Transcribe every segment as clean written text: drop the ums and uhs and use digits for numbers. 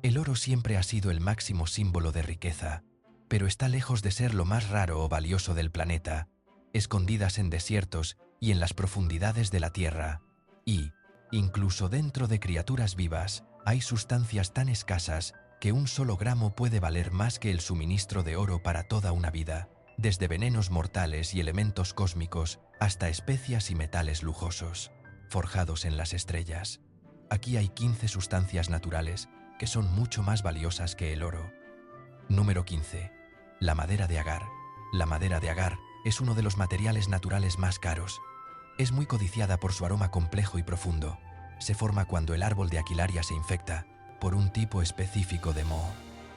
El oro siempre ha sido el máximo símbolo de riqueza, pero está lejos de ser lo más raro o valioso del planeta, escondidas en desiertos y en las profundidades de la Tierra. Y, incluso dentro de criaturas vivas, hay sustancias tan escasas que un solo gramo puede valer más que el suministro de oro para toda una vida, desde venenos mortales y elementos cósmicos hasta especias y metales lujosos, forjados en las estrellas. Aquí hay 15 sustancias naturales que son mucho más valiosas que el oro. Número 15. La madera de agar. La madera de agar es uno de los materiales naturales más caros. Es muy codiciada por su aroma complejo y profundo. Se forma cuando el árbol de Aquilaria se infecta por un tipo específico de moho.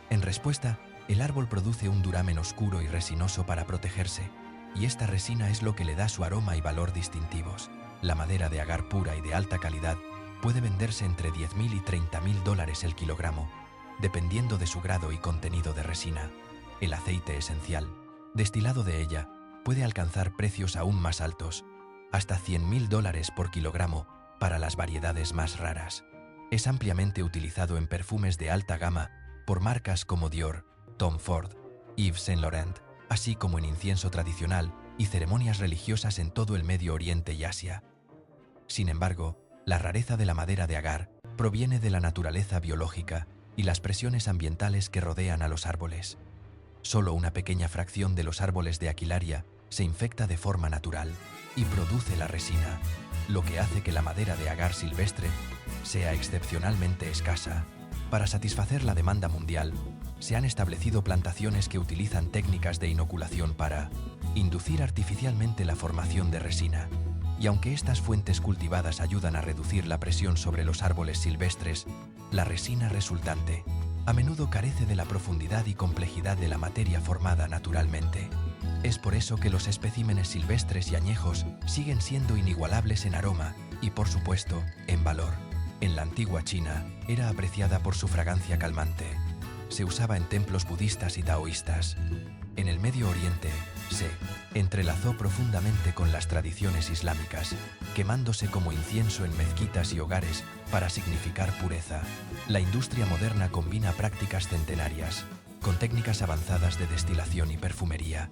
En respuesta, el árbol produce un duramen oscuro y resinoso para protegerse, y esta resina es lo que le da su aroma y valor distintivos. La madera de agar pura y de alta calidad puede venderse entre $10.000 y $30.000 el kilogramo, dependiendo de su grado y contenido de resina. El aceite esencial, destilado de ella, puede alcanzar precios aún más altos, hasta $100.000 por kilogramo para las variedades más raras. Es ampliamente utilizado en perfumes de alta gama por marcas como Dior, Tom Ford, Yves Saint Laurent, así como en incienso tradicional y ceremonias religiosas en todo el Medio Oriente y Asia. Sin embargo, la rareza de la madera de agar proviene de la naturaleza biológica y las presiones ambientales que rodean a los árboles. Solo una pequeña fracción de los árboles de Aquilaria se infecta de forma natural y produce la resina, lo que hace que la madera de agar silvestre sea excepcionalmente escasa. Para satisfacer la demanda mundial, se han establecido plantaciones que utilizan técnicas de inoculación para inducir artificialmente la formación de resina. Y aunque estas fuentes cultivadas ayudan a reducir la presión sobre los árboles silvestres, la resina resultante a menudo carece de la profundidad y complejidad de la materia formada naturalmente. Es por eso que los especímenes silvestres y añejos siguen siendo inigualables en aroma y, por supuesto, en valor. En la antigua China, era apreciada por su fragancia calmante. Se usaba en templos budistas y taoístas. En el Medio Oriente, se entrelazó profundamente con las tradiciones islámicas, quemándose como incienso en mezquitas y hogares para significar pureza. La industria moderna combina prácticas centenarias con técnicas avanzadas de destilación y perfumería.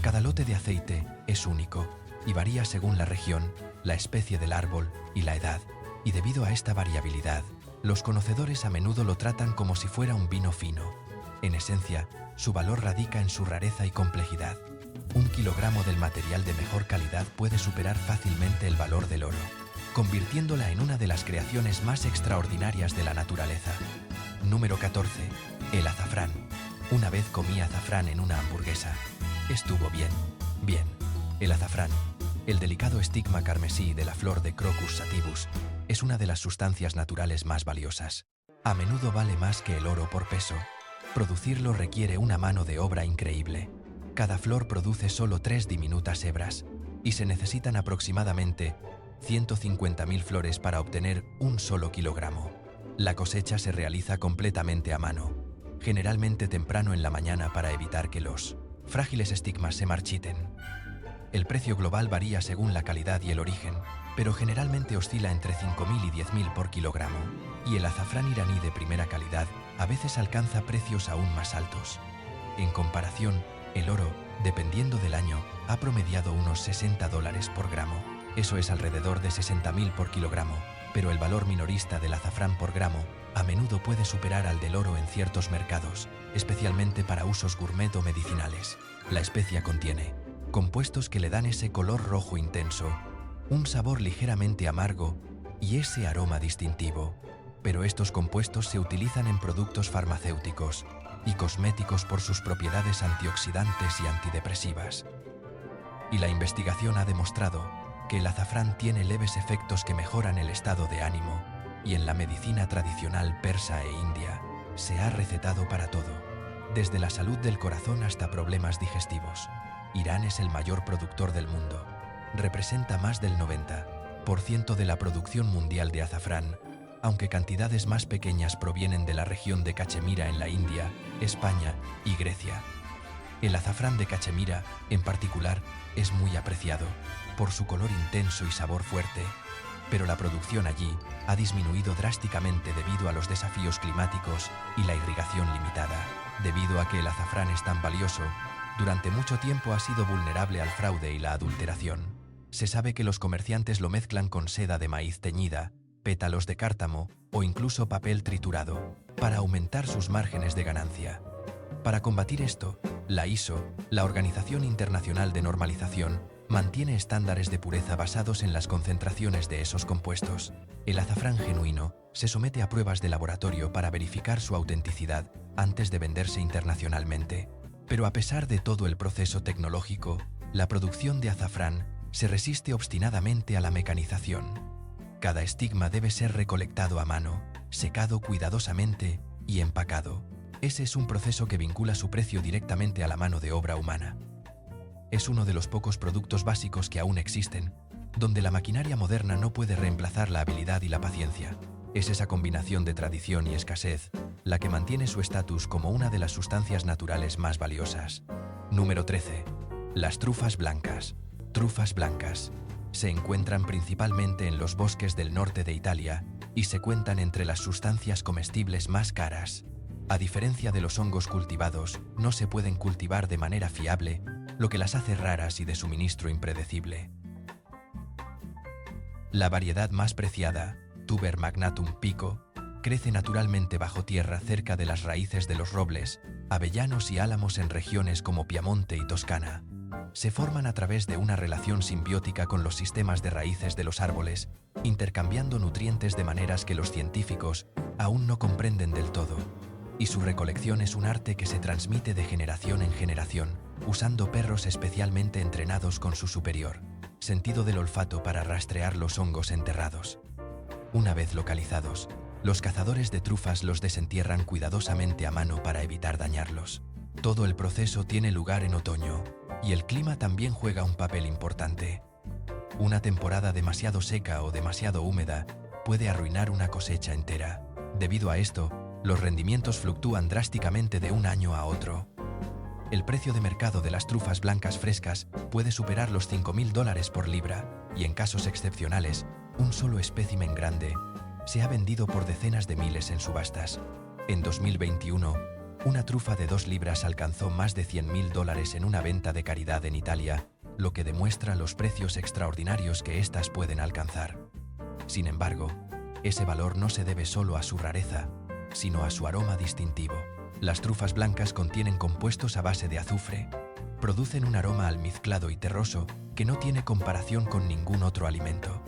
Cada lote de aceite es único y varía según la región, la especie del árbol y la edad. Y debido a esta variabilidad, los conocedores a menudo lo tratan como si fuera un vino fino. En esencia, su valor radica en su rareza y complejidad. Un kilogramo del material de mejor calidad puede superar fácilmente el valor del oro, convirtiéndola en una de las creaciones más extraordinarias de la naturaleza. Número 14. El azafrán. Una vez comí azafrán en una hamburguesa. Estuvo bien. Bien. El azafrán, el delicado estigma carmesí de la flor de Crocus sativus, es una de las sustancias naturales más valiosas. A menudo vale más que el oro por peso. Producirlo requiere una mano de obra increíble. Cada flor produce solo 3 diminutas hebras, y se necesitan aproximadamente 150.000 flores para obtener un solo kilogramo. La cosecha se realiza completamente a mano, generalmente temprano en la mañana para evitar que los frágiles estigmas se marchiten. El precio global varía según la calidad y el origen, pero generalmente oscila entre 5.000 y 10.000 por kilogramo, y el azafrán iraní de primera calidad a veces alcanza precios aún más altos. En comparación, el oro, dependiendo del año, ha promediado unos $60 por gramo. Eso es alrededor de 60.000 por kilogramo, pero el valor minorista del azafrán por gramo a menudo puede superar al del oro en ciertos mercados, especialmente para usos gourmet o medicinales. La especia contiene compuestos que le dan ese color rojo intenso, un sabor ligeramente amargo y ese aroma distintivo. Pero estos compuestos se utilizan en productos farmacéuticos y cosméticos por sus propiedades antioxidantes y antidepresivas. Y la investigación ha demostrado que el azafrán tiene leves efectos que mejoran el estado de ánimo, y en la medicina tradicional persa e india se ha recetado para todo, desde la salud del corazón hasta problemas digestivos. Irán es el mayor productor del mundo. Representa más del 90% de la producción mundial de azafrán, aunque cantidades más pequeñas provienen de la región de Cachemira en la India, España y Grecia. El azafrán de Cachemira, en particular, es muy apreciado por su color intenso y sabor fuerte. pero la producción allí ha disminuido drásticamente debido a los desafíos climáticos y la irrigación limitada. Debido a que el azafrán es tan valioso, durante mucho tiempo ha sido vulnerable al fraude y la adulteración. Se sabe que los comerciantes lo mezclan con seda de maíz teñida, pétalos de cártamo o incluso papel triturado, para aumentar sus márgenes de ganancia. Para combatir esto, la ISO, la Organización Internacional de Normalización, mantiene estándares de pureza basados en las concentraciones de esos compuestos. El azafrán genuino se somete a pruebas de laboratorio para verificar su autenticidad antes de venderse internacionalmente. Pero a pesar de todo el proceso tecnológico, la producción de azafrán se resiste obstinadamente a la mecanización. Cada estigma debe ser recolectado a mano, secado cuidadosamente y empacado. Ese es un proceso que vincula su precio directamente a la mano de obra humana. Es uno de los pocos productos básicos que aún existen, donde la maquinaria moderna no puede reemplazar la habilidad y la paciencia. Es esa combinación de tradición y escasez la que mantiene su estatus como una de las sustancias naturales más valiosas. Número 13. Las trufas blancas. Trufas blancas. Se encuentran principalmente en los bosques del norte de Italia y se cuentan entre las sustancias comestibles más caras. A diferencia de los hongos cultivados, no se pueden cultivar de manera fiable, lo que las hace raras y de suministro impredecible. La variedad más preciada, Tuber magnatum pico, crece naturalmente bajo tierra cerca de las raíces de los robles, avellanos y álamos en regiones como Piamonte y Toscana. Se forman a través de una relación simbiótica con los sistemas de raíces de los árboles, intercambiando nutrientes de maneras que los científicos aún no comprenden del todo. Y su recolección es un arte que se transmite de generación en generación, usando perros especialmente entrenados con su superior sentido del olfato para rastrear los hongos enterrados. Una vez localizados, los cazadores de trufas los desentierran cuidadosamente a mano para evitar dañarlos. Todo el proceso tiene lugar en otoño, y el clima también juega un papel importante. Una temporada demasiado seca o demasiado húmeda puede arruinar una cosecha entera. Debido a esto, los rendimientos fluctúan drásticamente de un año a otro. El precio de mercado de las trufas blancas frescas puede superar los $5.000 por libra, y en casos excepcionales, un solo espécimen grande se ha vendido por decenas de miles en subastas. En 2021, una trufa de 2 libras alcanzó más de $100.000 en una venta de caridad en Italia, lo que demuestra los precios extraordinarios que éstas pueden alcanzar. Sin embargo, ese valor no se debe solo a su rareza, sino a su aroma distintivo. Las trufas blancas contienen compuestos a base de azufre. Producen un aroma almizclado y terroso que no tiene comparación con ningún otro alimento.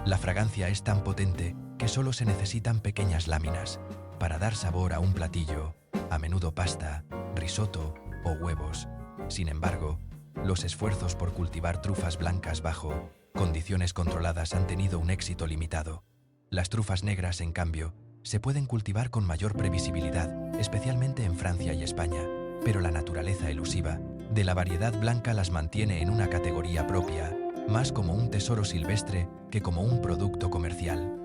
La fragancia es tan potente que solo se necesitan pequeñas láminas para dar sabor a un platillo, a menudo pasta, risotto o huevos. Sin embargo, los esfuerzos por cultivar trufas blancas bajo condiciones controladas han tenido un éxito limitado. Las trufas negras, en cambio, se pueden cultivar con mayor previsibilidad, especialmente en Francia y España, pero la naturaleza elusiva de la variedad blanca las mantiene en una categoría propia, más como un tesoro silvestre que como un producto comercial.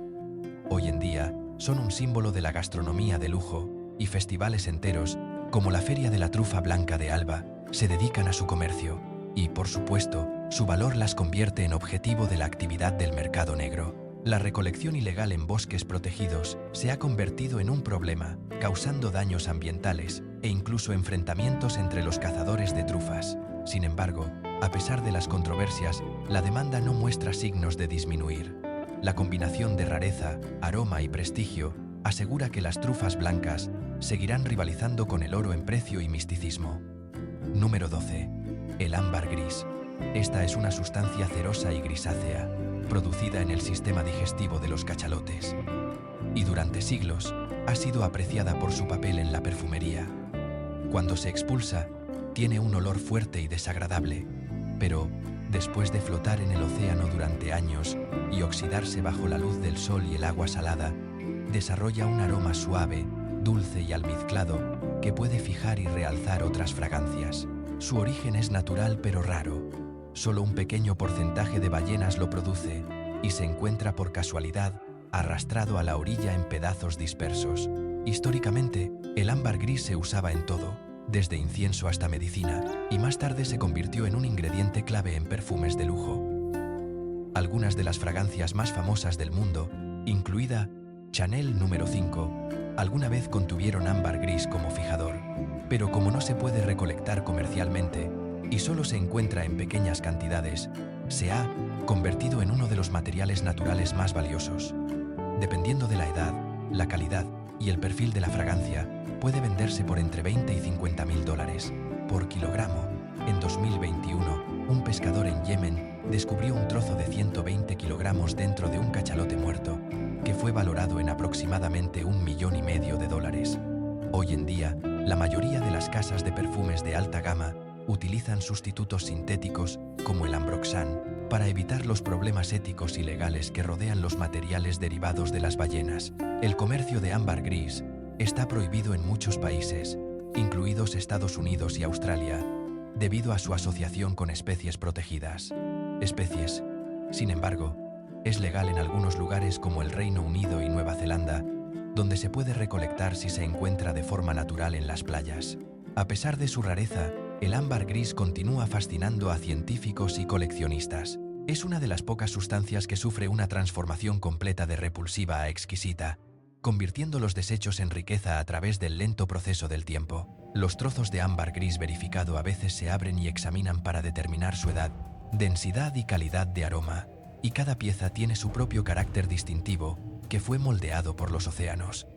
Hoy en día, son un símbolo de la gastronomía de lujo, y festivales enteros, como la Feria de la Trufa Blanca de Alba, se dedican a su comercio, y, por supuesto, su valor las convierte en objetivo de la actividad del mercado negro. La recolección ilegal en bosques protegidos se ha convertido en un problema, causando daños ambientales e incluso enfrentamientos entre los cazadores de trufas. Sin embargo, a pesar de las controversias, la demanda no muestra signos de disminuir. La combinación de rareza, aroma y prestigio asegura que las trufas blancas seguirán rivalizando con el oro en precio y misticismo. Número 12. El ámbar gris. Esta es una sustancia cerosa y grisácea, producida en el sistema digestivo de los cachalotes, y durante siglos ha sido apreciada por su papel en la perfumería. Cuando se expulsa, tiene un olor fuerte y desagradable, pero después de flotar en el océano durante años y oxidarse bajo la luz del sol y el agua salada, desarrolla un aroma suave, dulce y almizclado que puede fijar y realzar otras fragancias. Su origen es natural pero raro. Solo un pequeño porcentaje de ballenas lo produce y se encuentra por casualidad arrastrado a la orilla en pedazos dispersos. Históricamente, el ámbar gris se usaba en todo, desde incienso hasta medicina, y más tarde se convirtió en un ingrediente clave en perfumes de lujo. Algunas de las fragancias más famosas del mundo, incluida Chanel número 5, alguna vez contuvieron ámbar gris como fijador, pero como no se puede recolectar comercialmente y solo se encuentra en pequeñas cantidades, se ha convertido en uno de los materiales naturales más valiosos. Dependiendo de la edad, la calidad y el perfil de la fragancia, puede venderse por entre 20 y 50 mil dólares por kilogramo. En 2021, un pescador en Yemen descubrió un trozo de 120 kilogramos dentro de un cachalote muerto, que fue valorado en aproximadamente $1,5 millones. Hoy en día, la mayoría de las casas de perfumes de alta gama utilizan sustitutos sintéticos como el ambroxan para evitar los problemas éticos y legales que rodean los materiales derivados de las ballenas. El comercio de ámbar gris está prohibido en muchos países, incluidos Estados Unidos y Australia, debido a su asociación con especies protegidas. Sin embargo, es legal en algunos lugares como el Reino Unido y Nueva Zelanda, donde se puede recolectar si se encuentra de forma natural en las playas. A pesar de su rareza, el ámbar gris continúa fascinando a científicos y coleccionistas. Es una de las pocas sustancias que sufre una transformación completa de repulsiva a exquisita, convirtiendo los desechos en riqueza a través del lento proceso del tiempo. Los trozos de ámbar gris verificado a veces se abren y examinan para determinar su edad, densidad y calidad de aroma, y cada pieza tiene su propio carácter distintivo, que fue moldeado por los océanos.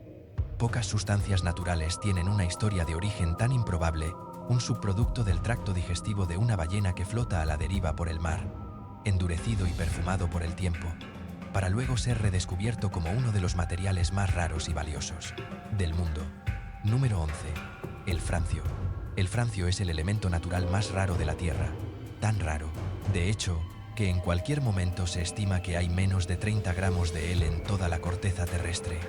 Pocas sustancias naturales tienen una historia de origen tan improbable, un subproducto del tracto digestivo de una ballena que flota a la deriva por el mar, endurecido y perfumado por el tiempo, para luego ser redescubierto como uno de los materiales más raros y valiosos del mundo. Número 11. El francio. El francio es el elemento natural más raro de la Tierra, tan raro, de hecho, que en cualquier momento se estima que hay menos de 30 gramos de él en toda la corteza terrestre.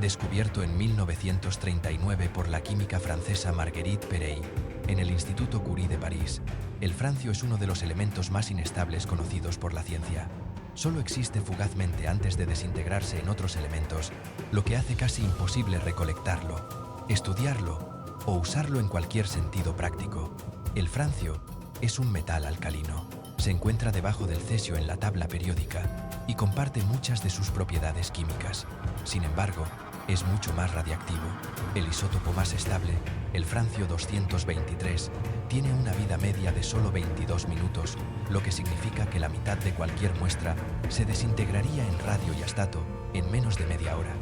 Descubierto en 1939 por la química francesa Marguerite Perey, en el Instituto Curie de París, el francio es uno de los elementos más inestables conocidos por la ciencia. Solo existe fugazmente antes de desintegrarse en otros elementos, lo que hace casi imposible recolectarlo, estudiarlo o usarlo en cualquier sentido práctico. El francio es un metal alcalino. Se encuentra debajo del cesio en la tabla periódica y comparte muchas de sus propiedades químicas. Sin embargo, es mucho más radiactivo. El isótopo más estable, el francio 223, tiene una vida media de solo 22 minutos, lo que significa que la mitad de cualquier muestra se desintegraría en radio y astato en menos de media hora.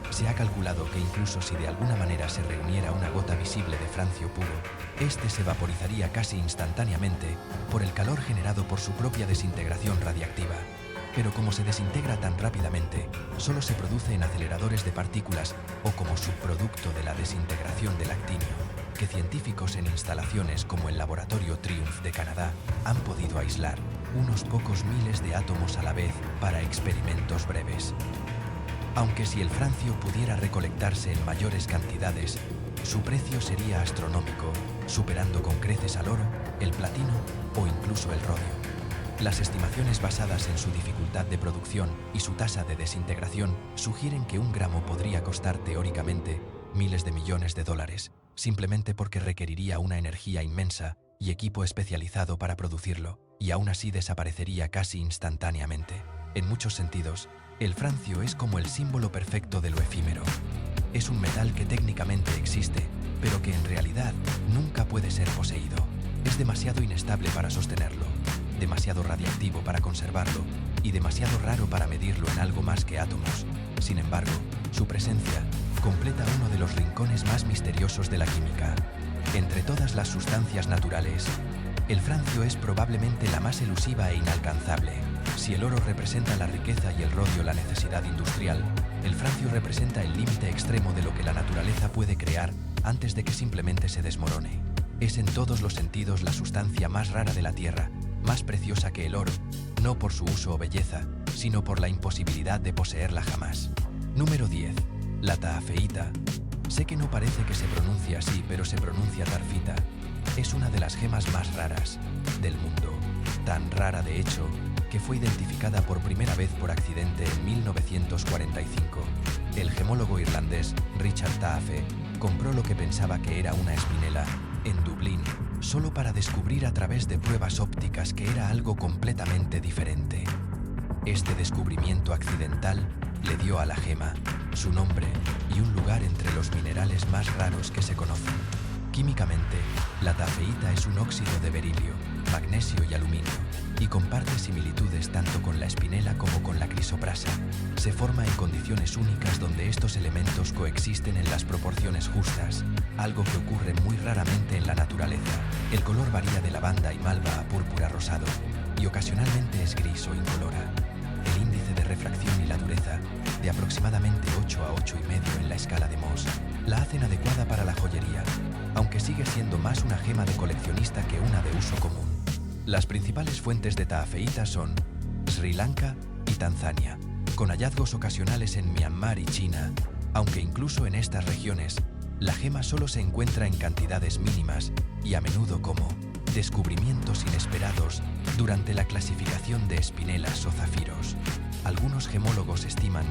Se ha calculado que incluso si de alguna manera se reuniera una gota visible de francio puro, este se vaporizaría casi instantáneamente por el calor generado por su propia desintegración radiactiva. Pero como se desintegra tan rápidamente, solo se produce en aceleradores de partículas o como subproducto de la desintegración del actinio, que científicos en instalaciones como el Laboratorio Triumph de Canadá han podido aislar unos pocos miles de átomos a la vez para experimentos breves. Aunque si el francio pudiera recolectarse en mayores cantidades, su precio sería astronómico, superando con creces al oro, el platino o incluso el rodio. Las estimaciones basadas en su dificultad de producción y su tasa de desintegración sugieren que un gramo podría costar teóricamente miles de millones de dólares, simplemente porque requeriría una energía inmensa y equipo especializado para producirlo, y aún así desaparecería casi instantáneamente. En muchos sentidos, el francio es como el símbolo perfecto de lo efímero. Es un metal que técnicamente existe, pero que en realidad nunca puede ser poseído. Es demasiado inestable para sostenerlo, demasiado radiactivo para conservarlo y demasiado raro para medirlo en algo más que átomos. Sin embargo, su presencia completa uno de los rincones más misteriosos de la química. Entre todas las sustancias naturales, el francio es probablemente la más elusiva e inalcanzable. Si el oro representa la riqueza y el rodio la necesidad industrial, el francio representa el límite extremo de lo que la naturaleza puede crear antes de que simplemente se desmorone. Es en todos los sentidos la sustancia más rara de la Tierra, más preciosa que el oro, no por su uso o belleza, sino por la imposibilidad de poseerla jamás. Número 10. La taafeíta. Sé que no parece que se pronuncie así, pero se pronuncia tarfita. Es una de las gemas más raras del mundo, tan rara de hecho que fue identificada por primera vez por accidente en 1945. El gemólogo irlandés Richard Taafe compró lo que pensaba que era una espinela en Dublín, solo para descubrir a través de pruebas ópticas que era algo completamente diferente. Este descubrimiento accidental le dio a la gema su nombre y un lugar entre los minerales más raros que se conocen. Químicamente, la tafeíta es un óxido de berilio, magnesio y aluminio, y comparte similitudes tanto con la espinela como con la crisoprasa. Se forma en condiciones únicas donde estos elementos coexisten en las proporciones justas, algo que ocurre muy raramente en la naturaleza. El color varía de lavanda y malva a púrpura rosado, y ocasionalmente es gris o incolora. El índice de refracción y la dureza, de aproximadamente 8 a 8,5 en la escala de Mohs, la hacen adecuada para la joyería, aunque sigue siendo más una gema de coleccionista que una de uso común. Las principales fuentes de taafeíta son Sri Lanka y Tanzania, con hallazgos ocasionales en Myanmar y China, aunque incluso en estas regiones, la gema solo se encuentra en cantidades mínimas y a menudo como descubrimientos inesperados durante la clasificación de espinelas o zafiros. Algunos gemólogos estiman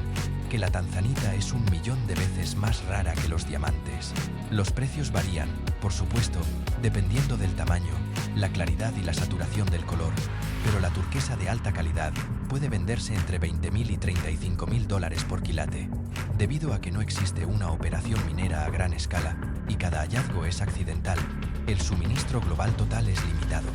que la tanzanita es 1 millón de veces más rara que los diamantes. Los precios varían, por supuesto, dependiendo del tamaño, la claridad y la saturación del color, pero la turquesa de alta calidad puede venderse entre $20,000 y $35,000 por quilate. Debido a que no existe una operación minera a gran escala y cada hallazgo es accidental, el suministro global total es limitado,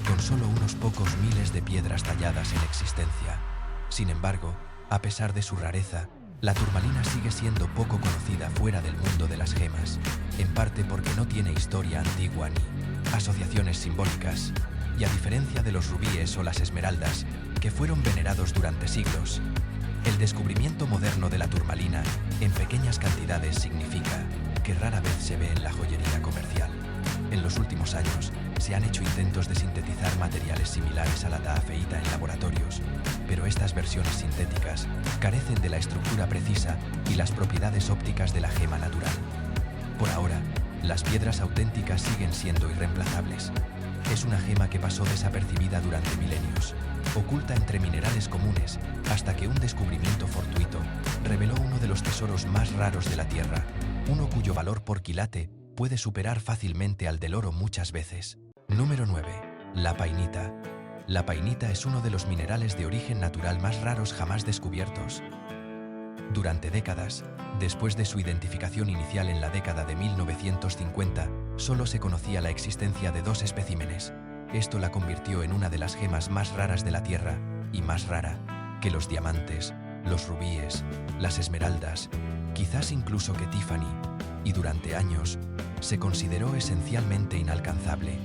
con solo unos pocos miles de piedras talladas en existencia. Sin embargo, a pesar de su rareza, la turmalina sigue siendo poco conocida fuera del mundo de las gemas, en parte porque no tiene historia antigua ni asociaciones simbólicas, y a diferencia de los rubíes o las esmeraldas, que fueron venerados durante siglos, el descubrimiento moderno de la turmalina en pequeñas cantidades significa que rara vez se ve en la joyería comercial. En los últimos años, se han hecho intentos de sintetizar materiales similares a la taafeíta en laboratorios, pero estas versiones sintéticas carecen de la estructura precisa y las propiedades ópticas de la gema natural. Por ahora, las piedras auténticas siguen siendo irreemplazables. Es una gema que pasó desapercibida durante milenios, oculta entre minerales comunes, hasta que un descubrimiento fortuito reveló uno de los tesoros más raros de la Tierra, uno cuyo valor por quilate puede superar fácilmente al del oro muchas veces. Número 9. La painita. La painita es uno de los minerales de origen natural más raros jamás descubiertos. Durante décadas, después de su identificación inicial en la década de 1950, solo se conocía la existencia de 2 especímenes. Esto la convirtió en una de las gemas más raras de la Tierra, y más rara que los diamantes, los rubíes, las esmeraldas, quizás incluso que Tiffany, y durante años se consideró esencialmente inalcanzable.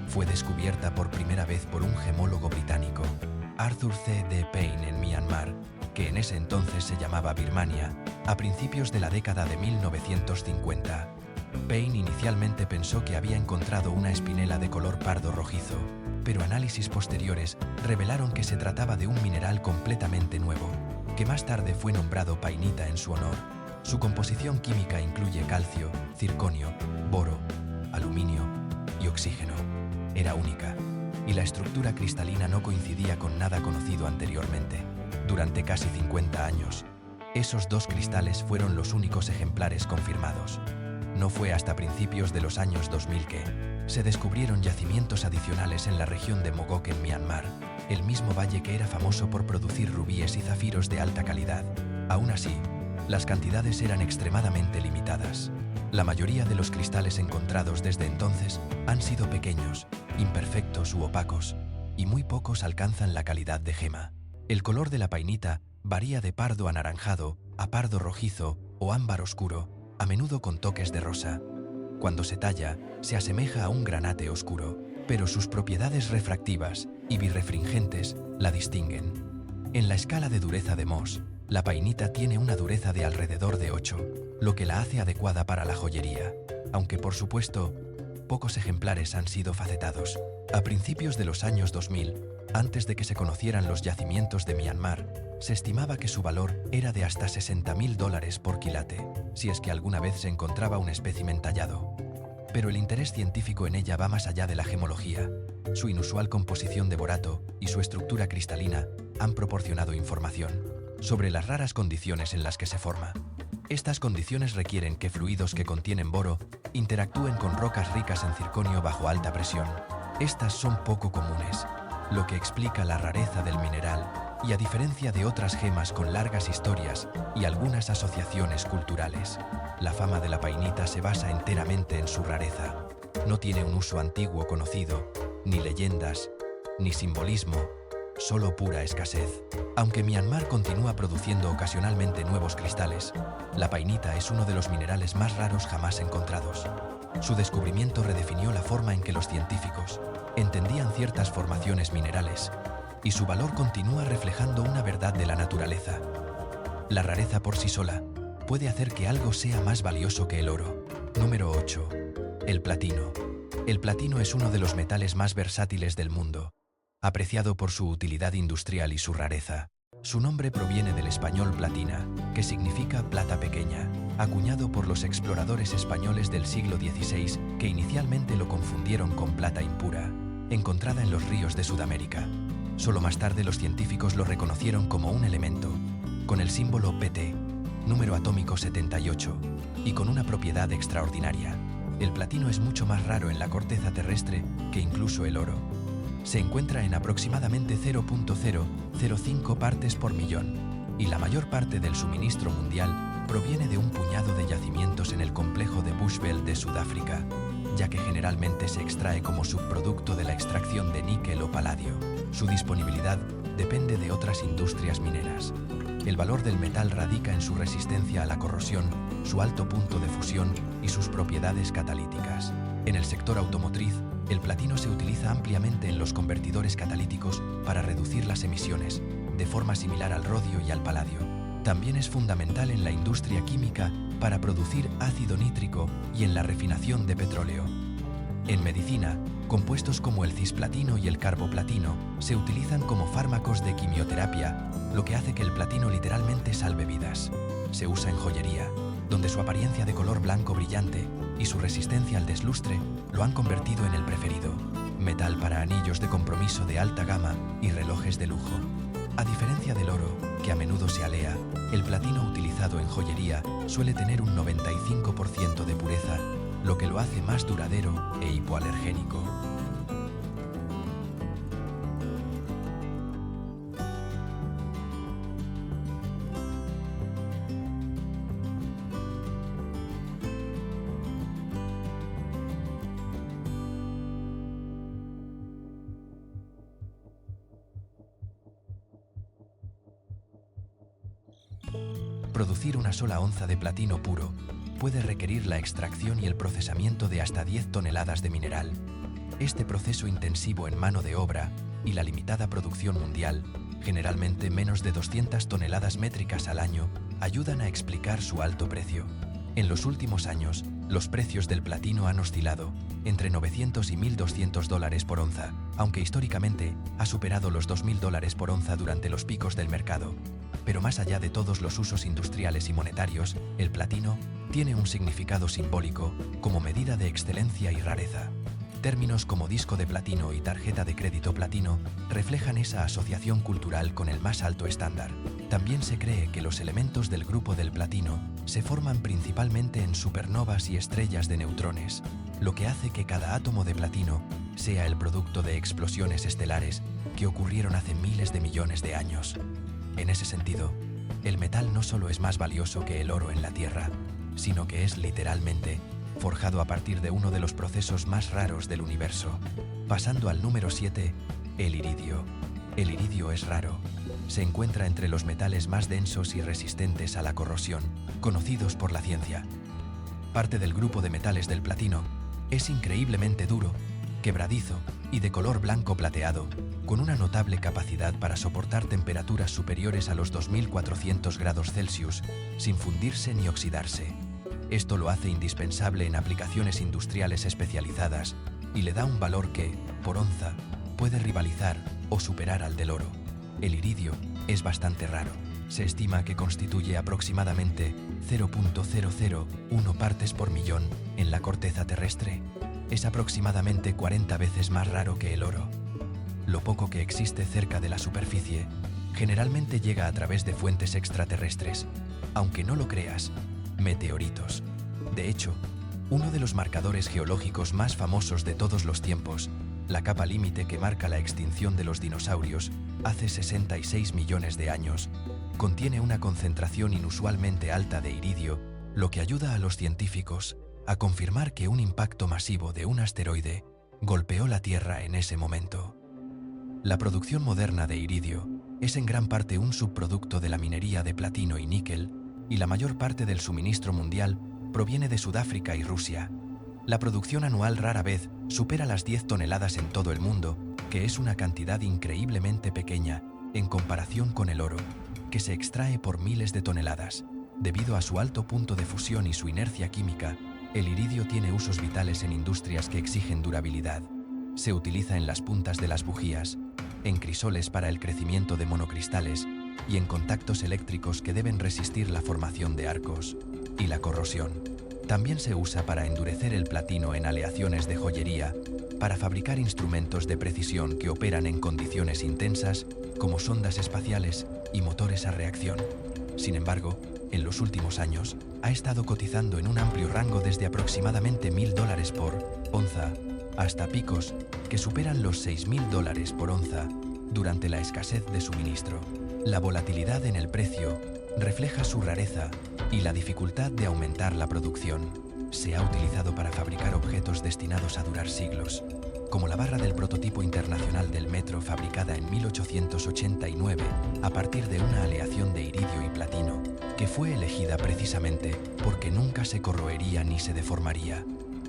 Fue descubierta por primera vez por un gemólogo británico, Arthur C. D. Payne, en Myanmar, que en ese entonces se llamaba Birmania, a principios de la década de 1950. Payne inicialmente pensó que había encontrado una espinela de color pardo rojizo, pero análisis posteriores revelaron que se trataba de un mineral completamente nuevo, que más tarde fue nombrado painita en su honor. Su composición química incluye calcio, circonio, boro, aluminio y oxígeno. Era única, y la estructura cristalina no coincidía con nada conocido anteriormente. Durante casi 50 años, esos 2 cristales fueron los únicos ejemplares confirmados. No fue hasta principios de los años 2000 que se descubrieron yacimientos adicionales en la región de Mogok en Myanmar, el mismo valle que era famoso por producir rubíes y zafiros de alta calidad. Aún así, las cantidades eran extremadamente limitadas. La mayoría de los cristales encontrados desde entonces han sido pequeños, imperfectos u opacos, y muy pocos alcanzan la calidad de gema. El color de la painita varía de pardo anaranjado a pardo rojizo o ámbar oscuro, a menudo con toques de rosa. Cuando se talla, se asemeja a un granate oscuro, pero sus propiedades refractivas y birrefringentes la distinguen. En la escala de dureza de Mohs, la painita tiene una dureza de alrededor de 8, lo que la hace adecuada para la joyería, aunque por supuesto, pocos ejemplares han sido facetados. A principios de los años 2000, antes de que se conocieran los yacimientos de Myanmar, se estimaba que su valor era de hasta $60,000 por quilate, si es que alguna vez se encontraba un espécimen tallado. Pero el interés científico en ella va más allá de la gemología. Su inusual composición de borato y su estructura cristalina han proporcionado información sobre las raras condiciones en las que se forma. Estas condiciones requieren que fluidos que contienen boro interactúen con rocas ricas en circonio bajo alta presión. Estas son poco comunes, lo que explica la rareza del mineral y a diferencia de otras gemas con largas historias y algunas asociaciones culturales, la fama de la painita se basa enteramente en su rareza. No tiene un uso antiguo conocido, ni leyendas, ni simbolismo, solo pura escasez. Aunque Myanmar continúa produciendo ocasionalmente nuevos cristales, la painita es uno de los minerales más raros jamás encontrados. Su descubrimiento redefinió la forma en que los científicos entendían ciertas formaciones minerales, y su valor continúa reflejando una verdad de la naturaleza. La rareza por sí sola puede hacer que algo sea más valioso que el oro. Número 8. El platino. El platino es uno de los metales más versátiles del mundo, apreciado por su utilidad industrial y su rareza. Su nombre proviene del español platina, que significa plata pequeña, acuñado por los exploradores españoles del siglo XVI, que inicialmente lo confundieron con plata impura, encontrada en los ríos de Sudamérica. Solo más tarde los científicos lo reconocieron como un elemento, con el símbolo Pt, número atómico 78, y con una propiedad extraordinaria. El platino es mucho más raro en la corteza terrestre que incluso el oro. Se encuentra en aproximadamente 0.005 partes por millón, y la mayor parte del suministro mundial proviene de un puñado de yacimientos en el complejo de Bushveld de Sudáfrica, ya que generalmente se extrae como subproducto de la extracción de níquel o paladio. Su disponibilidad depende de otras industrias mineras. El valor del metal radica en su resistencia a la corrosión, su alto punto de fusión y sus propiedades catalíticas. En el sector automotriz, el platino se utiliza ampliamente en los convertidores catalíticos para reducir las emisiones, de forma similar al rodio y al paladio. También es fundamental en la industria química para producir ácido nítrico y en la refinación de petróleo. En medicina, compuestos como el cisplatino y el carboplatino se utilizan como fármacos de quimioterapia, lo que hace que el platino literalmente salve vidas. Se usa en joyería, donde su apariencia de color blanco brillante y su resistencia al deslustre lo han convertido en el preferido, metal para anillos de compromiso de alta gama y relojes de lujo. A diferencia del oro, que a menudo se alea, el platino utilizado en joyería suele tener un 95% de pureza, lo que lo hace más duradero e hipoalergénico. Producir una sola onza de platino puro puede requerir la extracción y el procesamiento de hasta 10 toneladas de mineral. Este proceso intensivo en mano de obra y la limitada producción mundial, generalmente menos de 200 toneladas métricas al año, ayudan a explicar su alto precio. En los últimos años, los precios del platino han oscilado entre 900 y 1.200 dólares por onza, aunque históricamente ha superado los 2.000 dólares por onza durante los picos del mercado. Pero más allá de todos los usos industriales y monetarios, el platino tiene un significado simbólico como medida de excelencia y rareza. Términos como disco de platino y tarjeta de crédito platino reflejan esa asociación cultural con el más alto estándar. También se cree que los elementos del grupo del platino se forman principalmente en supernovas y estrellas de neutrones, lo que hace que cada átomo de platino sea el producto de explosiones estelares que ocurrieron hace miles de millones de años. En ese sentido, el metal no solo es más valioso que el oro en la Tierra, sino que es literalmente forjado a partir de uno de los procesos más raros del universo. Pasando al número 7, el iridio. El iridio es raro. Se encuentra entre los metales más densos y resistentes a la corrosión, conocidos por la ciencia. Parte del grupo de metales del platino, es increíblemente duro, quebradizo y de color blanco plateado, con una notable capacidad para soportar temperaturas superiores a los 2400 grados Celsius, sin fundirse ni oxidarse. Esto lo hace indispensable en aplicaciones industriales especializadas y le da un valor que, por onza, puede rivalizar o superar al del oro. El iridio es bastante raro. Se estima que constituye aproximadamente 0.001 partes por millón en la corteza terrestre. Es aproximadamente 40 veces más raro que el oro. Lo poco que existe cerca de la superficie generalmente llega a través de fuentes extraterrestres, aunque no lo creas, meteoritos. De hecho, uno de los marcadores geológicos más famosos de todos los tiempos, la capa límite que marca la extinción de los dinosaurios, hace 66 millones de años, contiene una concentración inusualmente alta de iridio, lo que ayuda a los científicos a confirmar que un impacto masivo de un asteroide golpeó la Tierra en ese momento. La producción moderna de iridio es en gran parte un subproducto de la minería de platino y níquel, y la mayor parte del suministro mundial proviene de Sudáfrica y Rusia. La producción anual rara vez supera las 10 toneladas en todo el mundo, que es una cantidad increíblemente pequeña en comparación con el oro, que se extrae por miles de toneladas. Debido a su alto punto de fusión y su inercia química, el iridio tiene usos vitales en industrias que exigen durabilidad. Se utiliza en las puntas de las bujías, en crisoles para el crecimiento de monocristales y en contactos eléctricos que deben resistir la formación de arcos y la corrosión. También se usa para endurecer el platino en aleaciones de joyería, para fabricar instrumentos de precisión que operan en condiciones intensas, como sondas espaciales y motores a reacción. Sin embargo, en los últimos años, ha estado cotizando en un amplio rango desde aproximadamente $1.000 por onza hasta picos que superan los $6.000 por onza durante la escasez de suministro. La volatilidad en el precio refleja su rareza y la dificultad de aumentar la producción. Se ha utilizado para fabricar objetos destinados a durar siglos, como la barra del prototipo internacional del metro fabricada en 1889 a partir de una aleación de iridio y platino, que fue elegida precisamente porque nunca se corroería ni se deformaría.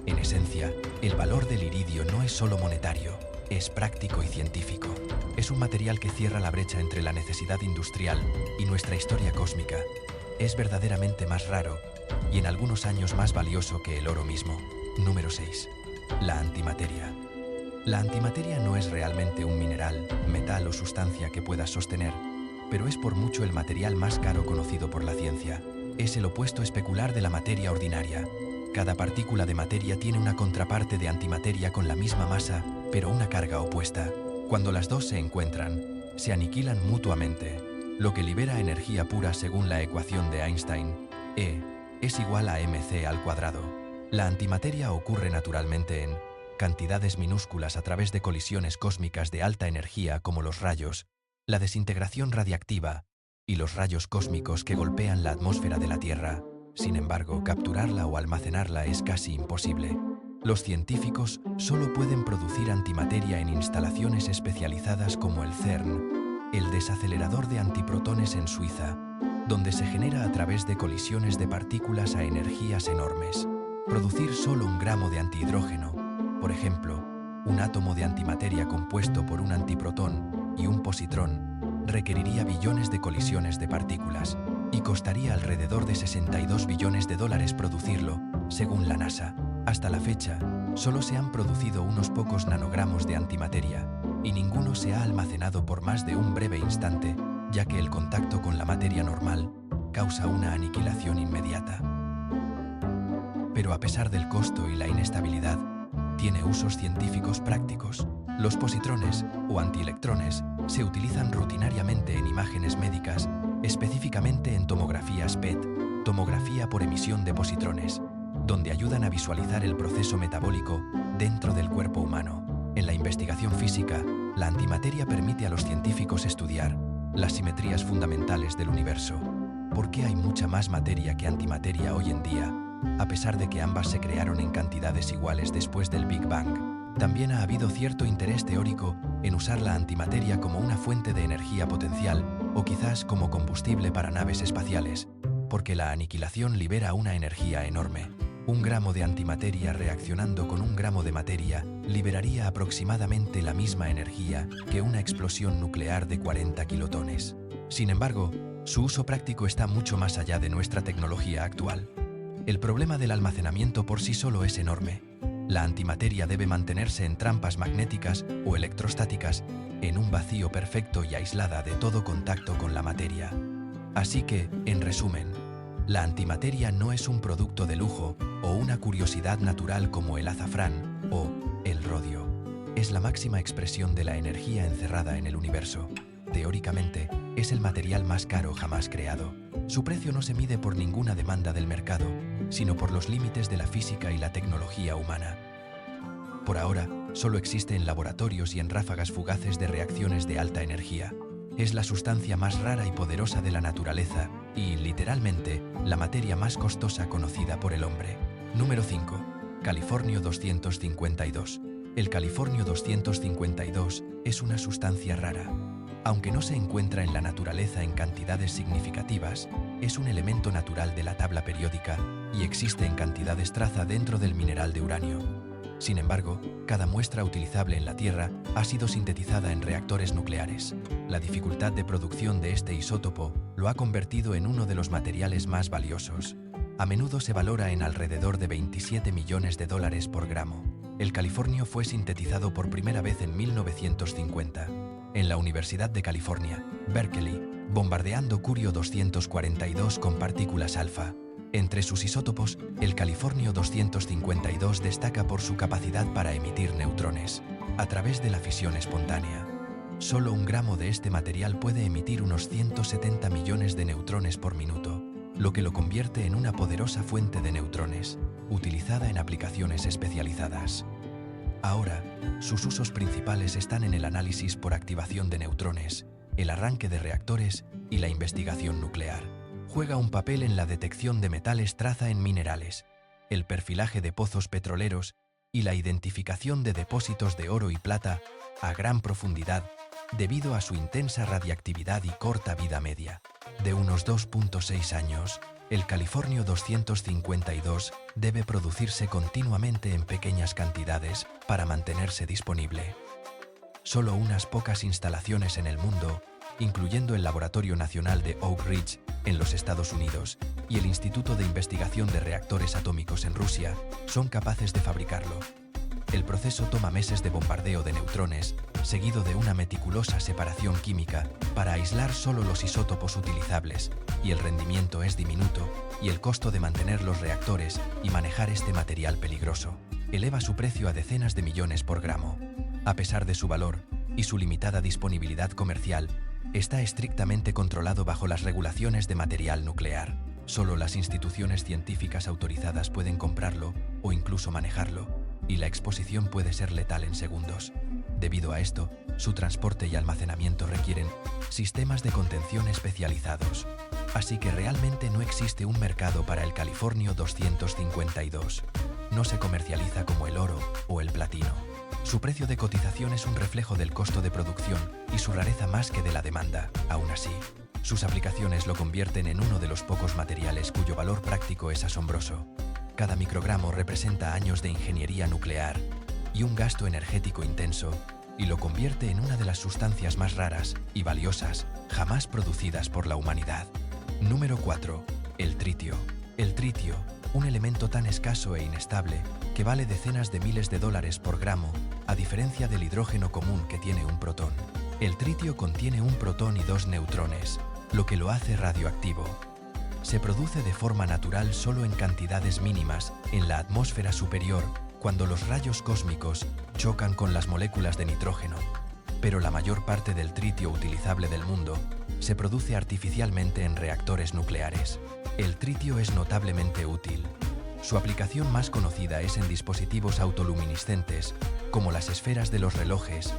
En esencia, el valor del iridio no es solo monetario, es práctico y científico. Es un material que cierra la brecha entre la necesidad industrial y nuestra historia cósmica. Es verdaderamente más raro y en algunos años más valioso que el oro mismo. Número 6. La antimateria. La antimateria no es realmente un mineral, metal o sustancia que puedas sostener, pero es por mucho el material más caro conocido por la ciencia. Es el opuesto especular de la materia ordinaria. Cada partícula de materia tiene una contraparte de antimateria con la misma masa, pero una carga opuesta. Cuando las dos se encuentran, se aniquilan mutuamente, lo que libera energía pura según la ecuación de Einstein. E es igual a mc². La antimateria ocurre naturalmente en cantidades minúsculas a través de colisiones cósmicas de alta energía como los rayos, la desintegración radiactiva y los rayos cósmicos que golpean la atmósfera de la Tierra. Sin embargo, capturarla o almacenarla es casi imposible. Los científicos solo pueden producir antimateria en instalaciones especializadas como el CERN, el desacelerador de antiprotones en Suiza, donde se genera a través de colisiones de partículas a energías enormes. Producir solo 1 gramo de antihidrógeno, por ejemplo, un átomo de antimateria compuesto por un antiprotón y un positrón, requeriría billones de colisiones de partículas y costaría alrededor de $62 billones producirlo, según la NASA. Hasta la fecha, solo se han producido unos pocos nanogramos de antimateria y ninguno se ha almacenado por más de un breve instante, ya que el contacto con la materia normal causa una aniquilación inmediata. Pero a pesar del costo y la inestabilidad, tiene usos científicos prácticos. Los positrones, o antielectrones, se utilizan rutinariamente en imágenes médicas, específicamente en tomografías PET, tomografía por emisión de positrones, donde ayudan a visualizar el proceso metabólico dentro del cuerpo humano. En la investigación física, la antimateria permite a los científicos estudiar las simetrías fundamentales del universo. ¿Por qué hay mucha más materia que antimateria hoy en día, a pesar de que ambas se crearon en cantidades iguales después del Big Bang? También ha habido cierto interés teórico en usar la antimateria como una fuente de energía potencial o quizás como combustible para naves espaciales, porque la aniquilación libera una energía enorme. 1 gramo de antimateria reaccionando con 1 gramo de materia liberaría aproximadamente la misma energía que una explosión nuclear de 40 kilotones. Sin embargo, su uso práctico está mucho más allá de nuestra tecnología actual. El problema del almacenamiento por sí solo es enorme. La antimateria debe mantenerse en trampas magnéticas o electrostáticas, en un vacío perfecto y aislada de todo contacto con la materia. Así que, en resumen, la antimateria no es un producto de lujo o una curiosidad natural como el azafrán o el rodio. Es la máxima expresión de la energía encerrada en el universo. Teóricamente, es el material más caro jamás creado. Su precio no se mide por ninguna demanda del mercado, sino por los límites de la física y la tecnología humana. Por ahora, solo existe en laboratorios y en ráfagas fugaces de reacciones de alta energía. Es la sustancia más rara y poderosa de la naturaleza y, literalmente, la materia más costosa conocida por el hombre. Número 5. Californio 252. El californio 252 es una sustancia rara. Aunque no se encuentra en la naturaleza en cantidades significativas, es un elemento natural de la tabla periódica y existe en cantidades traza dentro del mineral de uranio. Sin embargo, cada muestra utilizable en la Tierra ha sido sintetizada en reactores nucleares. La dificultad de producción de este isótopo lo ha convertido en uno de los materiales más valiosos. A menudo se valora en alrededor de 27 millones de dólares por gramo. El californio fue sintetizado por primera vez en 1950, en la Universidad de California, Berkeley, bombardeando Curio 242 con partículas alfa. Entre sus isótopos, el californio 252 destaca por su capacidad para emitir neutrones, a través de la fisión espontánea. Solo un gramo de este material puede emitir unos 170 millones de neutrones por minuto, lo que lo convierte en una poderosa fuente de neutrones, utilizada en aplicaciones especializadas. Ahora, sus usos principales están en el análisis por activación de neutrones, el arranque de reactores y la investigación nuclear. Juega un papel en la detección de metales traza en minerales, el perfilaje de pozos petroleros y la identificación de depósitos de oro y plata a gran profundidad debido a su intensa radiactividad y corta vida media, de unos 2.6 años. El californio 252 debe producirse continuamente en pequeñas cantidades para mantenerse disponible. Solo unas pocas instalaciones en el mundo, incluyendo el Laboratorio Nacional de Oak Ridge en los Estados Unidos y el Instituto de Investigación de Reactores Atómicos en Rusia, son capaces de fabricarlo. El proceso toma meses de bombardeo de neutrones, seguido de una meticulosa separación química para aislar solo los isótopos utilizables, y el rendimiento es diminuto, y el costo de mantener los reactores y manejar este material peligroso eleva su precio a decenas de millones por gramo. A pesar de su valor y su limitada disponibilidad comercial, está estrictamente controlado bajo las regulaciones de material nuclear. Solo las instituciones científicas autorizadas pueden comprarlo o incluso manejarlo, y la exposición puede ser letal en segundos. Debido a esto, su transporte y almacenamiento requieren sistemas de contención especializados. Así que realmente no existe un mercado para el californio 252. No se comercializa como el oro o el platino. Su precio de cotización es un reflejo del costo de producción y su rareza más que de la demanda. Aún así, sus aplicaciones lo convierten en uno de los pocos materiales cuyo valor práctico es asombroso. Cada microgramo representa años de ingeniería nuclear y un gasto energético intenso, y lo convierte en una de las sustancias más raras y valiosas jamás producidas por la humanidad. Número 4. El tritio. El tritio, un elemento tan escaso e inestable que vale decenas de miles de dólares por gramo, a diferencia del hidrógeno común que tiene un protón. El tritio contiene un protón y dos neutrones, lo que lo hace radioactivo. Se produce de forma natural solo en cantidades mínimas en la atmósfera superior cuando los rayos cósmicos chocan con las moléculas de nitrógeno. Pero la mayor parte del tritio utilizable del mundo se produce artificialmente en reactores nucleares. El tritio es notablemente útil. Su aplicación más conocida es en dispositivos autoluminiscentes, como las esferas de los relojes,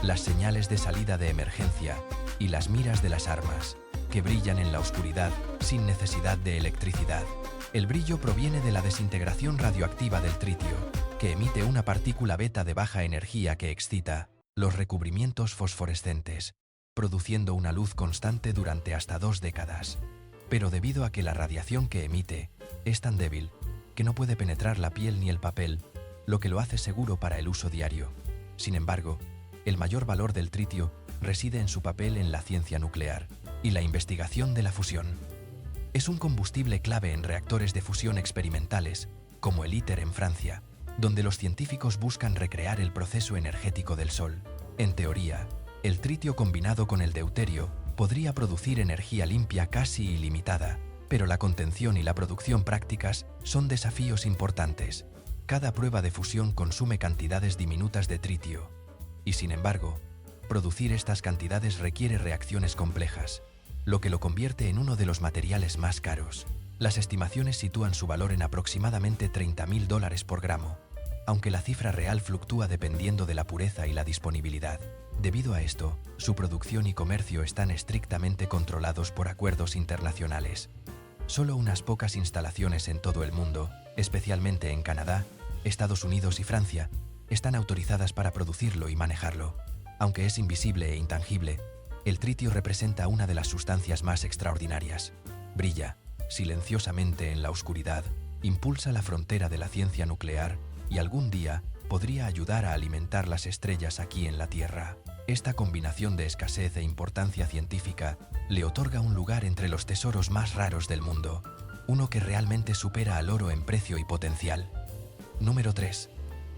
las señales de salida de emergencia y las miras de las armas, que brillan en la oscuridad sin necesidad de electricidad. El brillo proviene de la desintegración radioactiva del tritio, que emite una partícula beta de baja energía que excita los recubrimientos fosforescentes, produciendo una luz constante durante hasta 2 décadas. Pero debido a que la radiación que emite es tan débil que no puede penetrar la piel ni el papel, lo que lo hace seguro para el uso diario. Sin embargo, el mayor valor del tritio reside en su papel en la ciencia nuclear y la investigación de la fusión. Es un combustible clave en reactores de fusión experimentales, como el ITER en Francia, donde los científicos buscan recrear el proceso energético del Sol. En teoría, el tritio combinado con el deuterio podría producir energía limpia casi ilimitada, pero la contención y la producción prácticas son desafíos importantes. Cada prueba de fusión consume cantidades diminutas de tritio, y sin embargo, producir estas cantidades requiere reacciones complejas, lo que lo convierte en uno de los materiales más caros. Las estimaciones sitúan su valor en aproximadamente $30.000 por gramo, aunque la cifra real fluctúa dependiendo de la pureza y la disponibilidad. Debido a esto, su producción y comercio están estrictamente controlados por acuerdos internacionales. Solo unas pocas instalaciones en todo el mundo, especialmente en Canadá, Estados Unidos y Francia, están autorizadas para producirlo y manejarlo. Aunque es invisible e intangible, el tritio representa una de las sustancias más extraordinarias. Brilla, silenciosamente en la oscuridad, impulsa la frontera de la ciencia nuclear y algún día podría ayudar a alimentar las estrellas aquí en la Tierra. Esta combinación de escasez e importancia científica le otorga un lugar entre los tesoros más raros del mundo, uno que realmente supera al oro en precio y potencial. Número 3.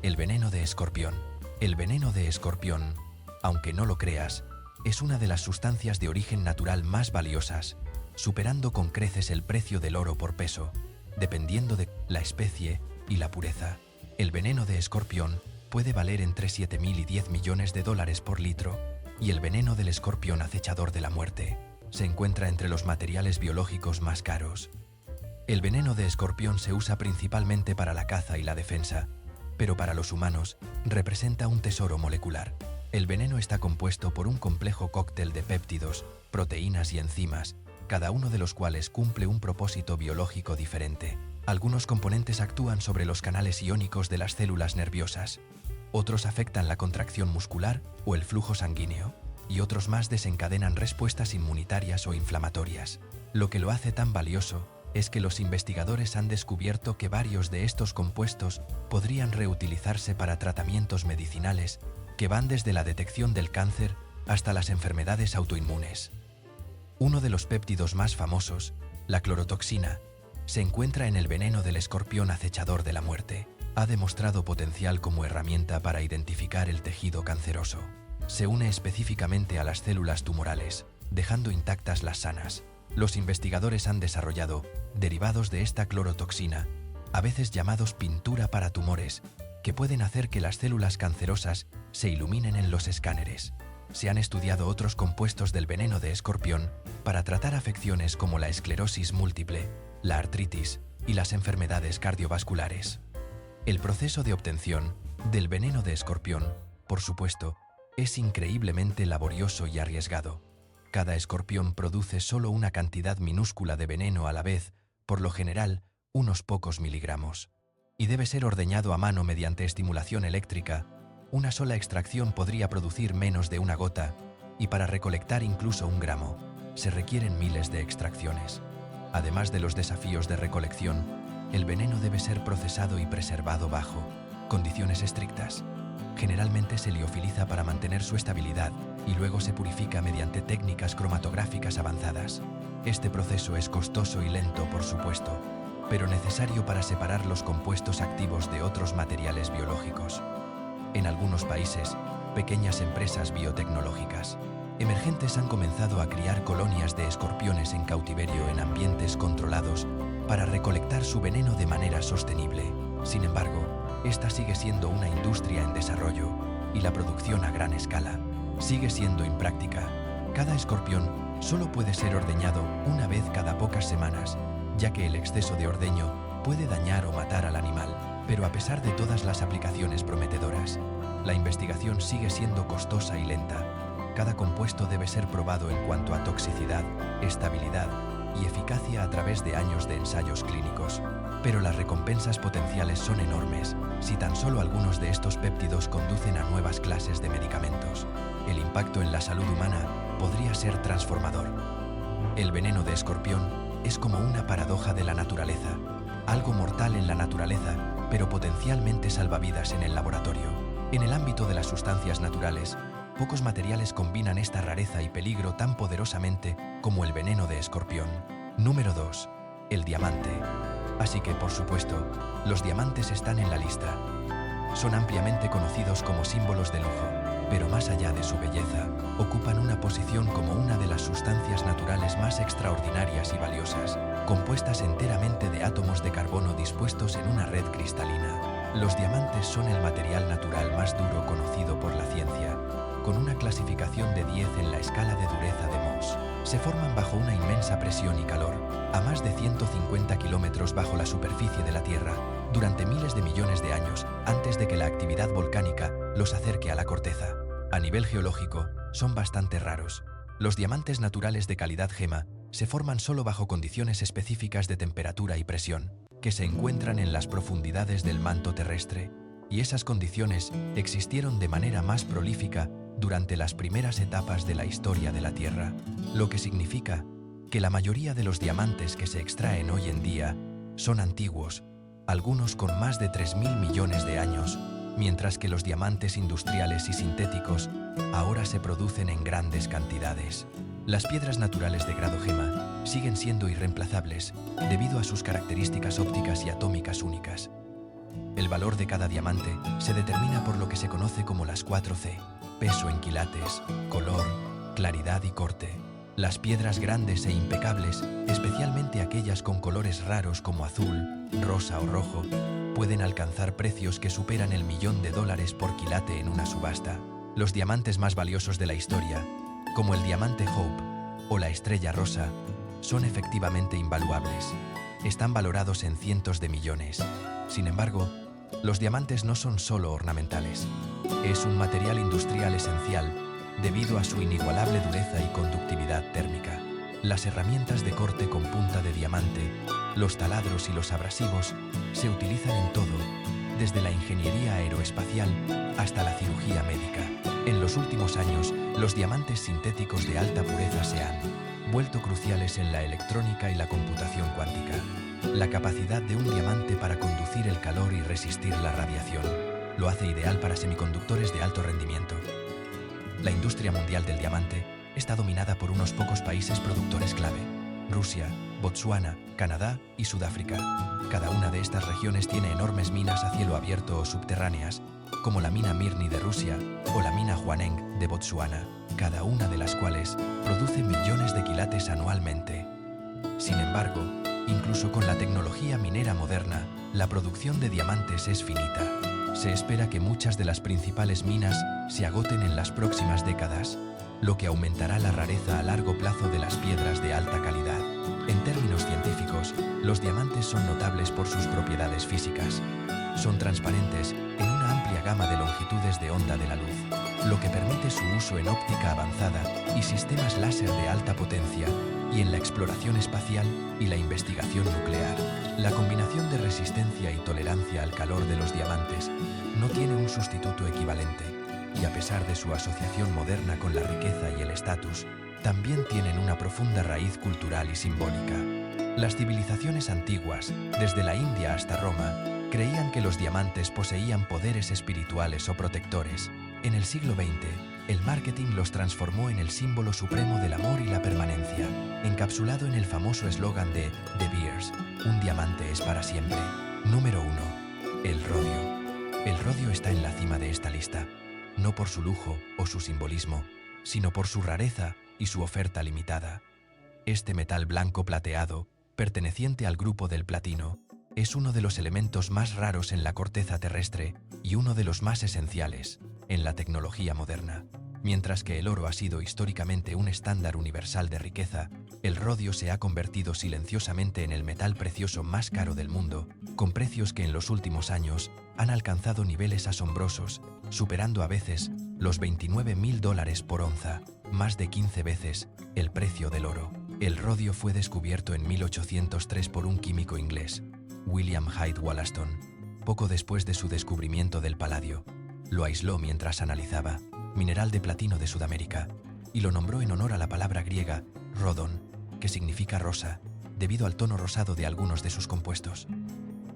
El veneno de escorpión. El veneno de escorpión, aunque no lo creas, es una de las sustancias de origen natural más valiosas, superando con creces el precio del oro por peso, dependiendo de la especie y la pureza. El veneno de escorpión puede valer entre 7.000 y 10 millones de dólares por litro, y el veneno del escorpión acechador de la muerte se encuentra entre los materiales biológicos más caros. El veneno de escorpión se usa principalmente para la caza y la defensa, pero para los humanos representa un tesoro molecular. El veneno está compuesto por un complejo cóctel de péptidos, proteínas y enzimas, cada uno de los cuales cumple un propósito biológico diferente. Algunos componentes actúan sobre los canales iónicos de las células nerviosas, otros afectan la contracción muscular o el flujo sanguíneo, y otros más desencadenan respuestas inmunitarias o inflamatorias. Lo que lo hace tan valioso es que los investigadores han descubierto que varios de estos compuestos podrían reutilizarse para tratamientos medicinales que van desde la detección del cáncer hasta las enfermedades autoinmunes. Uno de los péptidos más famosos, la clorotoxina, se encuentra en el veneno del escorpión acechador de la muerte. Ha demostrado potencial como herramienta para identificar el tejido canceroso. Se une específicamente a las células tumorales, dejando intactas las sanas. Los investigadores han desarrollado derivados de esta clorotoxina, a veces llamados pintura para tumores, que pueden hacer que las células cancerosas se iluminen en los escáneres. Se han estudiado otros compuestos del veneno de escorpión para tratar afecciones como la esclerosis múltiple, la artritis y las enfermedades cardiovasculares. El proceso de obtención del veneno de escorpión, por supuesto, es increíblemente laborioso y arriesgado. Cada escorpión produce solo una cantidad minúscula de veneno a la vez, por lo general, unos pocos miligramos. Y debe ser ordeñado a mano mediante estimulación eléctrica. Una sola extracción podría producir menos de una gota, y para recolectar incluso 1 gramo, se requieren miles de extracciones. Además de los desafíos de recolección, el veneno debe ser procesado y preservado bajo condiciones estrictas. Generalmente se liofiliza para mantener su estabilidad y luego se purifica mediante técnicas cromatográficas avanzadas. Este proceso es costoso y lento, por supuesto, pero necesario para separar los compuestos activos de otros materiales biológicos. En algunos países, pequeñas empresas biotecnológicas emergentes han comenzado a criar colonias de escorpiones en cautiverio en ambientes controlados para recolectar su veneno de manera sostenible. Sin embargo, esta sigue siendo una industria en desarrollo y la producción a gran escala sigue siendo impráctica. Cada escorpión solo puede ser ordeñado una vez cada pocas semanas, ya que el exceso de ordeño puede dañar o matar al animal. Pero a pesar de todas las aplicaciones prometedoras, la investigación sigue siendo costosa y lenta. Cada compuesto debe ser probado en cuanto a toxicidad, estabilidad y eficacia a través de años de ensayos clínicos. Pero las recompensas potenciales son enormes si tan solo algunos de estos péptidos conducen a nuevas clases de medicamentos. El impacto en la salud humana podría ser transformador. El veneno de escorpión es como una paradoja de la naturaleza, algo mortal en la naturaleza, pero potencialmente salvavidas en el laboratorio. En el ámbito de las sustancias naturales, pocos materiales combinan esta rareza y peligro tan poderosamente como el veneno de escorpión. Número 2. El diamante. Así que, por supuesto, los diamantes están en la lista. Son ampliamente conocidos como símbolos de lujo, pero más allá de su belleza, ocupan una posición como una de las sustancias naturales más extraordinarias y valiosas, compuestas enteramente de átomos de carbono dispuestos en una red cristalina. Los diamantes son el material natural más duro conocido por la ciencia, con una clasificación de 10 en la escala de dureza de Mohs. Se forman bajo una inmensa presión y calor, a más de 150 kilómetros bajo la superficie de la Tierra, durante miles de millones de años, antes de que la actividad volcánica los acerque a la corteza. A nivel geológico, son bastante raros. Los diamantes naturales de calidad gema se forman solo bajo condiciones específicas de temperatura y presión, que se encuentran en las profundidades del manto terrestre, y esas condiciones existieron de manera más prolífica durante las primeras etapas de la historia de la Tierra, lo que significa que la mayoría de los diamantes que se extraen hoy en día son antiguos, algunos con más de 3.000 millones de años, mientras que los diamantes industriales y sintéticos ahora se producen en grandes cantidades. Las piedras naturales de grado gema siguen siendo irreemplazables debido a sus características ópticas y atómicas únicas. El valor de cada diamante se determina por lo que se conoce como las 4C: peso en quilates, color, claridad y corte. Las piedras grandes e impecables, especialmente aquellas con colores raros como azul, rosa o rojo, pueden alcanzar precios que superan el $1.000.000 por quilate en una subasta. Los diamantes más valiosos de la historia, como el diamante Hope o la estrella rosa, son efectivamente invaluables. Están valorados en cientos de millones. Sin embargo, los diamantes no son solo ornamentales. Es un material industrial esencial debido a su inigualable dureza y conductividad térmica. Las herramientas de corte con punta de diamante, los taladros y los abrasivos se utilizan en todo, desde la ingeniería aeroespacial hasta la cirugía médica. En los últimos años, los diamantes sintéticos de alta pureza se han vuelto cruciales en la electrónica y la computación cuántica. La capacidad de un diamante para conducir el calor y resistir la radiación lo hace ideal para semiconductores de alto rendimiento. La industria mundial del diamante está dominada por unos pocos países productores clave: Rusia, Botsuana, Canadá y Sudáfrica. Cada una de estas regiones tiene enormes minas a cielo abierto o subterráneas, como la mina Mirni de Rusia o la mina Hwaneng de Botsuana, cada una de las cuales produce millones de quilates anualmente. Sin embargo, incluso con la tecnología minera moderna, la producción de diamantes es finita. Se espera que muchas de las principales minas se agoten en las próximas décadas, lo que aumentará la rareza a largo plazo de las piedras de alta calidad. En términos científicos, los diamantes son notables por sus propiedades físicas. Son transparentes en una amplia gama de longitudes de onda de la luz, lo que permite su uso en óptica avanzada y sistemas láser de alta potencia, y en la exploración espacial y la investigación nuclear. La combinación de resistencia y tolerancia al calor de los diamantes no tiene un sustituto equivalente, y a pesar de su asociación moderna con la riqueza y el estatus, también tienen una profunda raíz cultural y simbólica. Las civilizaciones antiguas, desde la India hasta Roma, creían que los diamantes poseían poderes espirituales o protectores. En el siglo XX, el marketing los transformó en el símbolo supremo del amor y la permanencia, encapsulado en el famoso eslogan de De Beers: un diamante es para siempre. Número 1. El rodio. El rodio está en la cima de esta lista, no por su lujo o su simbolismo, sino por su rareza y su oferta limitada. Este metal blanco plateado, perteneciente al grupo del platino, es uno de los elementos más raros en la corteza terrestre y uno de los más esenciales en la tecnología moderna. Mientras que el oro ha sido históricamente un estándar universal de riqueza, el rodio se ha convertido silenciosamente en el metal precioso más caro del mundo, con precios que en los últimos años han alcanzado niveles asombrosos, superando a veces los $29.000 por onza, más de 15 veces el precio del oro. El rodio fue descubierto en 1803 por un químico inglés, William Hyde Wollaston, poco después de su descubrimiento del paladio. Lo aisló mientras analizaba, mineral de platino de Sudamérica, y lo nombró en honor a la palabra griega rodon, que significa rosa, debido al tono rosado de algunos de sus compuestos.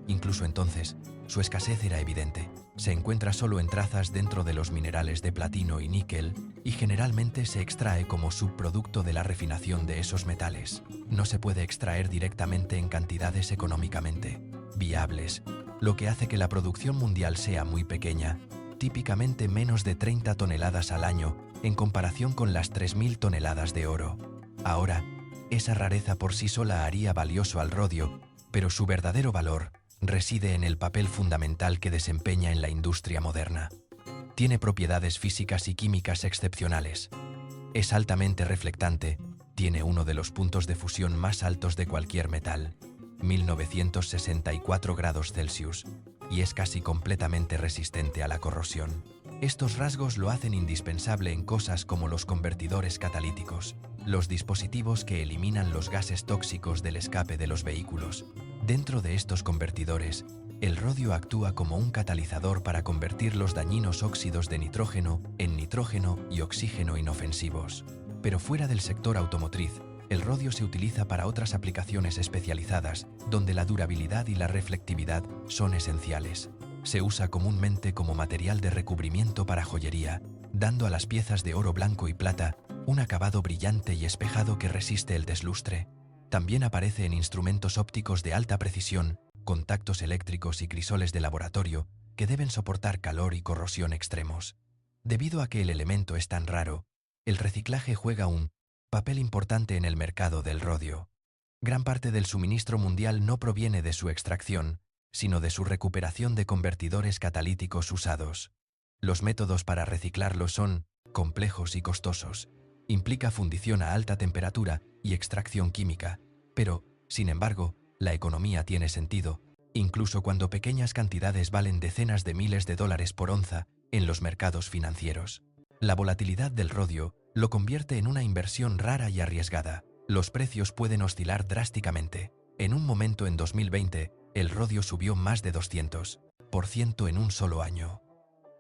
Incluso entonces, su escasez era evidente. Se encuentra solo en trazas dentro de los minerales de platino y níquel, y generalmente se extrae como subproducto de la refinación de esos metales. No se puede extraer directamente en cantidades económicamente viables, lo que hace que la producción mundial sea muy pequeña, típicamente menos de 30 toneladas al año en comparación con las 3.000 toneladas de oro. Ahora, esa rareza por sí sola haría valioso al rodio, pero su verdadero valor reside en el papel fundamental que desempeña en la industria moderna. Tiene propiedades físicas y químicas excepcionales. Es altamente reflectante, tiene uno de los puntos de fusión más altos de cualquier metal, 1964 grados Celsius, y es casi completamente resistente a la corrosión. Estos rasgos lo hacen indispensable en cosas como los convertidores catalíticos, los dispositivos que eliminan los gases tóxicos del escape de los vehículos. Dentro de estos convertidores, el rodio actúa como un catalizador para convertir los dañinos óxidos de nitrógeno en nitrógeno y oxígeno inofensivos. Pero fuera del sector automotriz, el rodio se utiliza para otras aplicaciones especializadas, donde la durabilidad y la reflectividad son esenciales. Se usa comúnmente como material de recubrimiento para joyería, dando a las piezas de oro blanco y plata un acabado brillante y espejado que resiste el deslustre. También aparece en instrumentos ópticos de alta precisión, contactos eléctricos y crisoles de laboratorio que deben soportar calor y corrosión extremos. Debido a que el elemento es tan raro, el reciclaje juega un papel importante en el mercado del rodio. Gran parte del suministro mundial no proviene de su extracción, sino de su recuperación de convertidores catalíticos usados. Los métodos para reciclarlo son complejos y costosos. Implica fundición a alta temperatura y extracción química, pero, sin embargo, la economía tiene sentido, incluso cuando pequeñas cantidades valen decenas de miles de dólares por onza en los mercados financieros. La volatilidad del rodio lo convierte en una inversión rara y arriesgada. Los precios pueden oscilar drásticamente. En un momento en 2020, el rodio subió más de 200% en un solo año.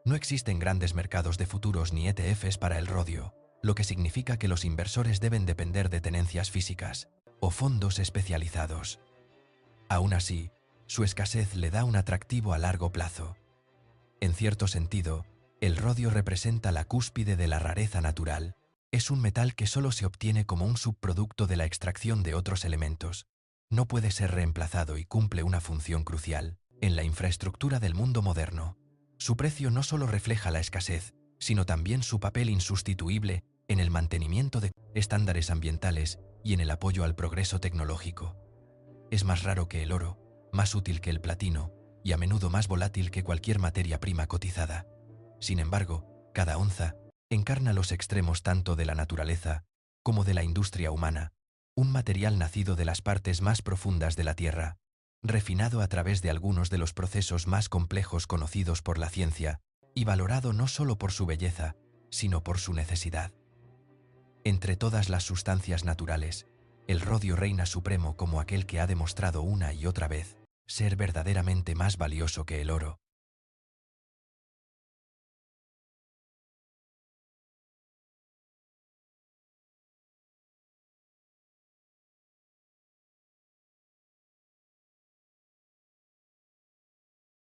No existen grandes mercados de futuros ni ETFs para el rodio, lo que significa que los inversores deben depender de tenencias físicas o fondos especializados. Aún así, su escasez le da un atractivo a largo plazo. En cierto sentido, el rodio representa la cúspide de la rareza natural. Es un metal que solo se obtiene como un subproducto de la extracción de otros elementos. No puede ser reemplazado y cumple una función crucial en la infraestructura del mundo moderno. Su precio no solo refleja la escasez, sino también su papel insustituible en el mantenimiento de estándares ambientales y en el apoyo al progreso tecnológico. Es más raro que el oro, más útil que el platino y a menudo más volátil que cualquier materia prima cotizada. Sin embargo, cada onza encarna los extremos tanto de la naturaleza como de la industria humana, un material nacido de las partes más profundas de la Tierra, refinado a través de algunos de los procesos más complejos conocidos por la ciencia y valorado no solo por su belleza, sino por su necesidad. Entre todas las sustancias naturales, el rodio reina supremo como aquel que ha demostrado una y otra vez ser verdaderamente más valioso que el oro.